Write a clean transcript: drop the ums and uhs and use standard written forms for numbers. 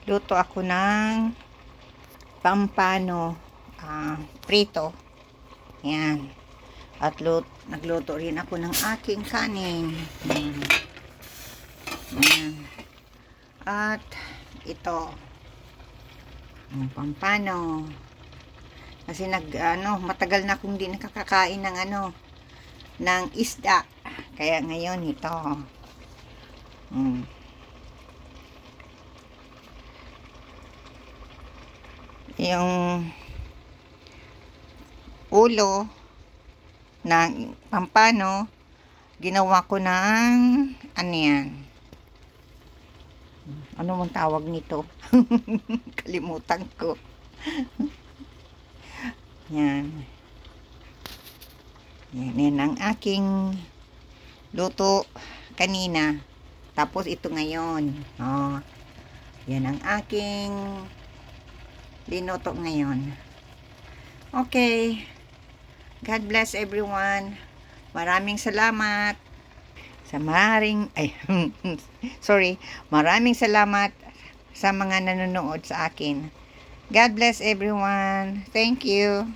Luto ako ng pampano prito. Yan. At nagluto rin ako ng aking kanin. Yan. At ito. Pampano. Kasi matagal na akong di nakakakain ng ng isda. Kaya ngayon ito. Yung ulo ng pampano, ginawa ko ng yan. Ano mong tawag nito? Kalimutan ko. Yan. Yan ang aking luto kanina. Tapos ito ngayon. Yan ang aking linuto ngayon. Okay. God bless everyone. Maraming salamat sa maraming salamat sa mga nanonood sa akin. God bless everyone. Thank you.